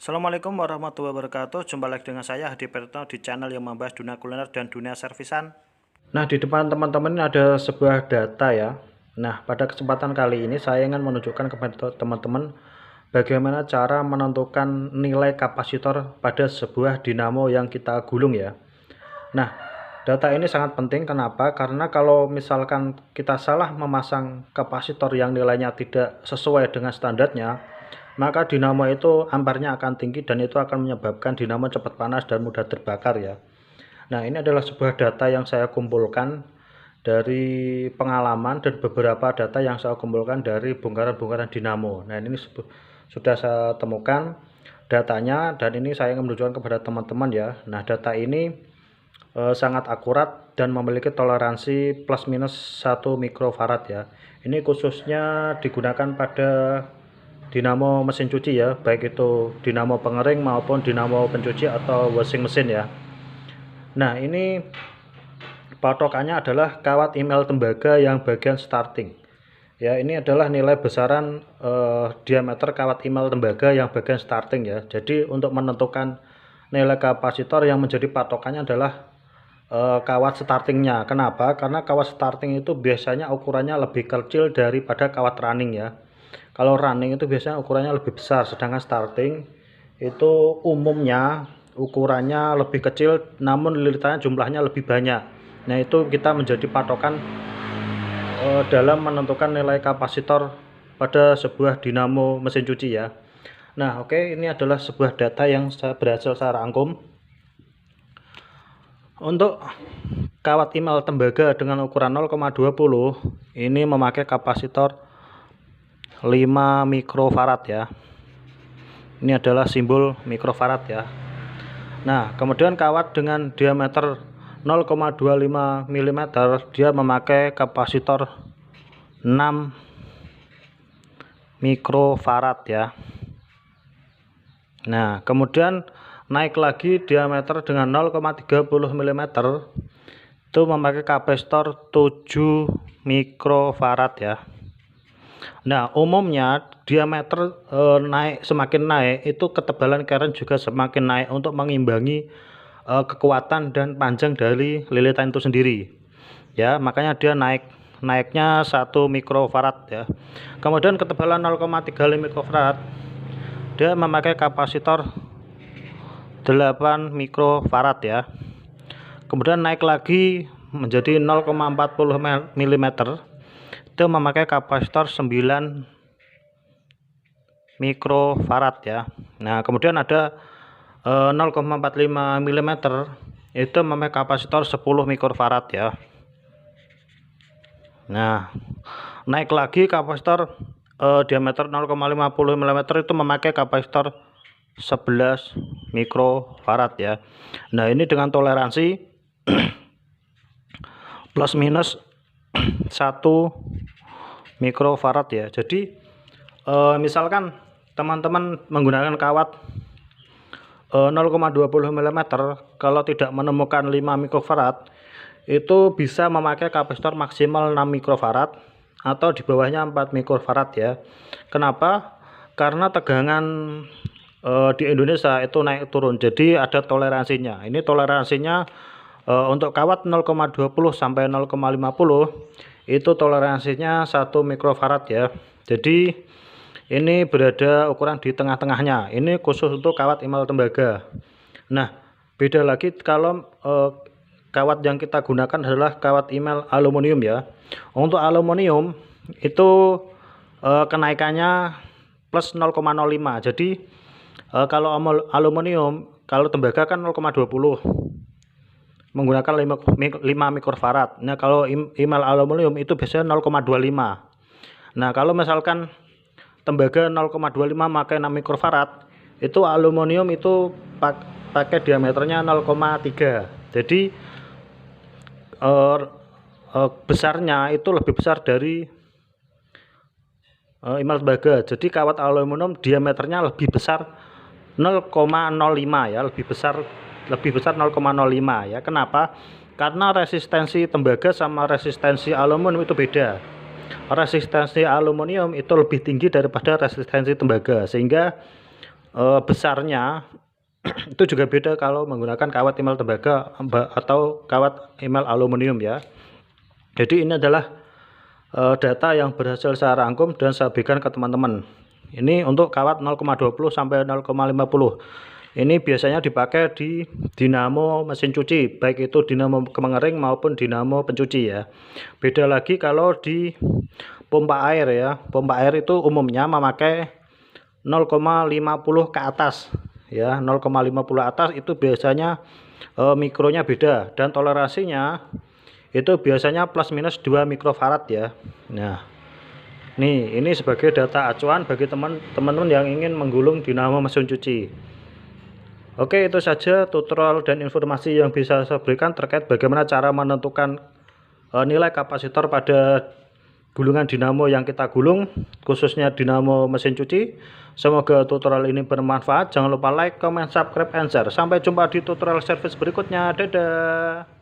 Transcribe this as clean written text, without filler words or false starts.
Assalamualaikum warahmatullahi wabarakatuh. Jumpa lagi dengan saya Hadi Perto di channel yang membahas dunia kuliner dan dunia servisan. Nah, di depan teman-teman ini ada sebuah data ya. Nah, pada kesempatan kali ini saya ingin menunjukkan kepada teman-teman bagaimana cara menentukan nilai kapasitor pada sebuah dinamo yang kita gulung ya. Nah, data ini sangat penting. Kenapa? Karena kalau misalkan kita salah memasang kapasitor yang nilainya tidak sesuai dengan standarnya, maka dinamo itu ampernya akan tinggi dan itu akan menyebabkan dinamo cepat panas dan mudah terbakar ya. Nah, ini adalah sebuah data yang saya kumpulkan dari pengalaman dan beberapa data yang saya kumpulkan dari bongkaran-bongkaran dinamo. Nah, ini sudah saya temukan datanya dan ini saya ingin menunjukkan kepada teman-teman ya. Nah, data ini sangat akurat dan memiliki toleransi plus minus 1 mikrofarad ya. Ini khususnya digunakan pada dinamo mesin cuci ya, baik itu dinamo pengering maupun dinamo pencuci atau washing mesin ya. Nah, ini patokannya adalah kawat email tembaga yang bagian starting ya. Ini adalah nilai besaran diameter kawat email tembaga yang bagian starting ya. Jadi untuk menentukan nilai kapasitor yang menjadi patokannya adalah kawat startingnya. Kenapa? Karena kawat starting itu biasanya ukurannya lebih kecil daripada kawat running ya. Kalau running itu biasanya ukurannya lebih besar, sedangkan starting itu umumnya ukurannya lebih kecil namun lilitannya jumlahnya lebih banyak. Nah, itu kita menjadi patokan dalam menentukan nilai kapasitor pada sebuah dinamo mesin cuci ya. Nah, oke, ini adalah sebuah data yang berhasil saya rangkum. Untuk kawat email tembaga dengan ukuran 0,20 ini memakai kapasitor 5 mikrofarad ya. Ini adalah simbol mikrofarad ya. Nah, kemudian kawat dengan diameter 0,25 mm dia memakai kapasitor 6 mikrofarad ya. Nah, kemudian naik lagi diameter dengan 0,30 mm itu memakai kapasitor 7 mikrofarad ya. Nah, umumnya diameter semakin naik itu ketebalan keren juga semakin naik untuk mengimbangi kekuatan dan panjang dari lilitan itu sendiri ya. Makanya dia naiknya 1 mikrofarad ya. Kemudian ketebalan 0,35 mikrofarad dia memakai kapasitor 8 mikrofarad ya. Kemudian naik lagi menjadi 0,40 mm itu memakai kapasitor 9 mikrofarad ya. Nah, kemudian ada 0,45 mm itu memakai kapasitor 10 mikrofarad ya. Nah, naik lagi kapasitor diameter 0,50 mm itu memakai kapasitor 11 mikrofarad ya. Nah, ini dengan toleransi plus minus 1 mikrofarad ya. Jadi misalkan teman-teman menggunakan kawat 0,20 mm, kalau tidak menemukan 5 mikrofarad itu bisa memakai kapasitor maksimal 6 mikrofarad atau di bawahnya 4 mikrofarad ya. Kenapa? Karena tegangan di Indonesia itu naik turun, jadi ada toleransinya. Ini toleransinya untuk kawat 0,20 sampai 0,50 itu toleransinya 1 mikrofarad ya. Jadi ini berada ukuran di tengah-tengahnya. Ini khusus untuk kawat email tembaga. Nah, beda lagi kalau kawat yang kita gunakan adalah kawat email aluminium ya. Untuk aluminium itu kenaikannya plus 0,05. Jadi kalau aluminium, kalau tembaga kan 0,20 menggunakan 5 mikrofarad. Nah, kalau email aluminium itu biasanya 0,25. Nah, kalau misalkan tembaga 0,25 pakai 6 mikrofarad, itu aluminium itu pakai diameternya 0,3. Jadi besarnya itu lebih besar dari email tembaga. Jadi kawat aluminium diameternya lebih besar 0,05 ya, lebih besar 0,05 ya. Kenapa? Karena resistensi tembaga sama resistensi aluminium itu beda. Resistensi aluminium itu lebih tinggi daripada resistensi tembaga, sehingga besarnya itu juga beda kalau menggunakan kawat email tembaga atau kawat email aluminium ya. Jadi ini adalah data yang berhasil saya rangkum dan saya berikan ke teman-teman. Ini untuk kawat 0,20 sampai 0,50. Ini biasanya dipakai di dinamo mesin cuci, baik itu dinamo pengering maupun dinamo pencuci ya. Beda lagi kalau di pompa air ya. Pompa air itu umumnya memakai 0,50 ke atas ya. 0,50 atas itu biasanya mikronya beda dan toleransinya itu biasanya plus minus 2 mikrofarad ya. Nah, ini sebagai data acuan bagi teman-teman yang ingin menggulung dinamo mesin cuci. Oke, itu saja tutorial dan informasi yang bisa saya berikan terkait bagaimana cara menentukan nilai kapasitor pada gulungan dinamo yang kita gulung, khususnya dinamo mesin cuci. Semoga tutorial ini bermanfaat. Jangan lupa like, comment, subscribe, and share. Sampai jumpa di tutorial service berikutnya. Dadah.